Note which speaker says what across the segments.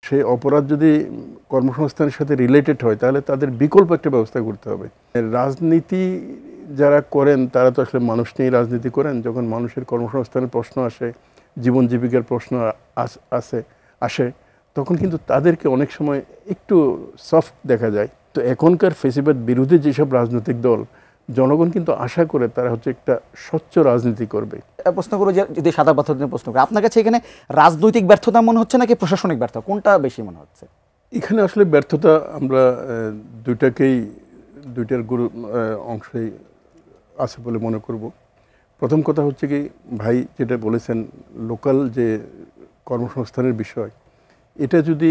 Speaker 1: সেই অপরাধ যদি কর্মসংস্থানের সাথে রিলেটেড হয় তাহলে তাদের বিকল্প একটা ব্যবস্থা করতে হবে। রাজনীতি যারা করেন তারা তো আসলে মানুষ নিয়েই রাজনীতি করেন। যখন মানুষের কর্মসংস্থানের প্রশ্ন আসে, জীবন জীবিকার প্রশ্ন আসে, তখন কিন্তু তাদেরকে অনেক সময় একটু সফট দেখা যায়। তো এখনকার ফেসিবাদ বিরোধী যেসব রাজনৈতিক দল, জনগণ কিন্তু আশা করে তারা হচ্ছে একটা স্বচ্ছ রাজনীতি করবে।
Speaker 2: প্রশ্ন করবো যে যদি সাদা পাথর দিয়ে প্রশ্ন করি, আপনার কাছে এখানে রাজনৈতিক ব্যর্থতা মনে হচ্ছে নাকি প্রশাসনিক ব্যর্থতা, কোনটা বেশি মনে হচ্ছে?
Speaker 1: এখানে আসলে ব্যর্থতা আমরা দুইটার অংশেই আছে বলে মনে করব। প্রথম কথা হচ্ছে কি, ভাই যেটা বলেছেন, লোকাল যে কর্মসংস্থানের বিষয়, এটা যদি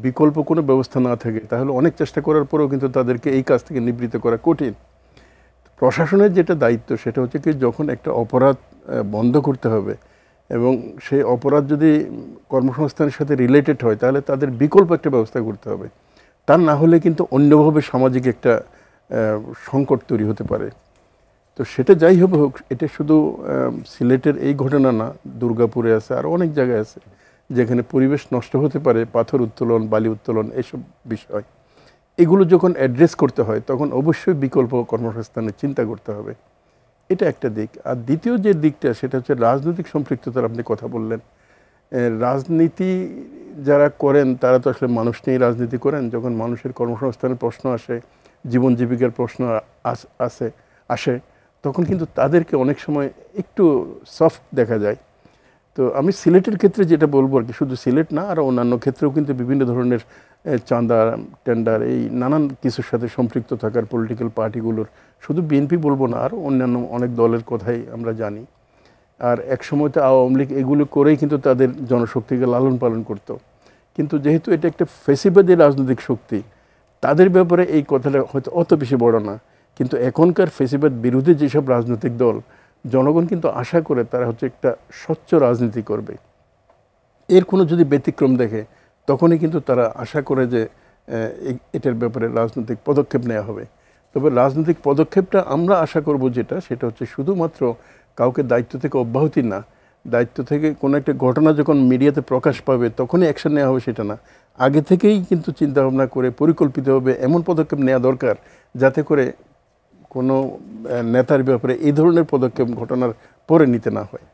Speaker 1: বিকল্প কোনো ব্যবস্থা না থাকে তাহলে অনেক চেষ্টা করার পরেও কিন্তু তাদেরকে এই কাজ থেকে নিবৃত্ত করা কঠিন। প্রশাসনের যেটা দায়িত্ব সেটা হচ্ছে কি, যখন একটা অপরাধ বন্ধ করতে হবে এবং সেই অপরাধ যদি কর্মসংস্থানের সাথে রিলেটেড হয় তাহলে তাদের বিকল্প একটা ব্যবস্থা করতে হবে। তা না হলে কিন্তু অন্যভাবে সামাজিক একটা সংকট তৈরি হতে পারে। তো সেটা যাই হোক, এটা শুধু সিলেটের এই ঘটনা না, দুর্গাপুরে আছে, আর অনেক জায়গায় আছে যেখানে পরিবেশ নষ্ট হতে পারে, পাথর উত্তোলন, বালি উত্তোলন, এসব বিষয়। এগুলো যখন অ্যাড্রেস করতে হয় তখন অবশ্যই বিকল্প কর্মসংস্থানের চিন্তা করতে হবে। এটা একটা দিক। আর দ্বিতীয় যে দিকটা সেটা হচ্ছে রাজনৈতিক সম্পৃক্ততার আপনি কথা বললেন। রাজনীতি যারা করেন তারা তো আসলে মানুষ নিয়েই রাজনীতি করেন। যখন মানুষের কর্মসংস্থানের প্রশ্ন আসে, জীবন জীবিকার প্রশ্ন আসে, তখন কিন্তু তাদেরকে অনেক সময় একটু সফট দেখা যায়। তো আমি সিলেটের ক্ষেত্রে যেটা বলবো আর কি, শুধু সিলেট না, আর অন্যান্য ক্ষেত্রেও কিন্তু বিভিন্ন ধরনের চাঁদা, টেন্ডার, এই নানান কিছুর সাথে সম্পৃক্ত থাকার পলিটিক্যাল পার্টিগুলোর, শুধু বিএনপি বলবো না, আর অন্যান্য অনেক দলের কথাই আমরা জানি। আর এক সময় তো আওয়ামী লীগ এগুলো করেই কিন্তু তাদের জনশক্তিকে লালন পালন করত। কিন্তু যেহেতু এটা একটা ফেসিবাদী রাজনৈতিক শক্তি, তাদের ব্যাপারে এই কথাটা হয়তো অত বেশি বড় না। কিন্তু এখনকার ফেসিবাদ বিরোধী যেসব রাজনৈতিক দল, জনগণ কিন্তু আশা করে তারা হচ্ছে একটা স্বচ্ছ রাজনীতি করবে। এর কোনো যদি ব্যতিক্রম দেখে তখনই কিন্তু তারা আশা করে যে এটার ব্যাপারে রাজনৈতিক পদক্ষেপ নেওয়া হবে। তবে রাজনৈতিক পদক্ষেপটা আমরা আশা করব সেটা হচ্ছে শুধুমাত্র কাউকে দায়িত্ব থেকে অব্যাহতি না, দায়িত্ব থেকে কোনো একটা ঘটনা যখন মিডিয়াতে প্রকাশ পাবে তখনই অ্যাকশন নেওয়া হবে সেটা না, আগে থেকেই কিন্তু চিন্তাভাবনা করে পরিকল্পিতভাবে এমন পদক্ষেপ নেওয়া দরকার যাতে করে কোনো নেতার ব্যাপারে এই ধরনের পদক্ষেপ ঘটনার পরে নিতে না হয়।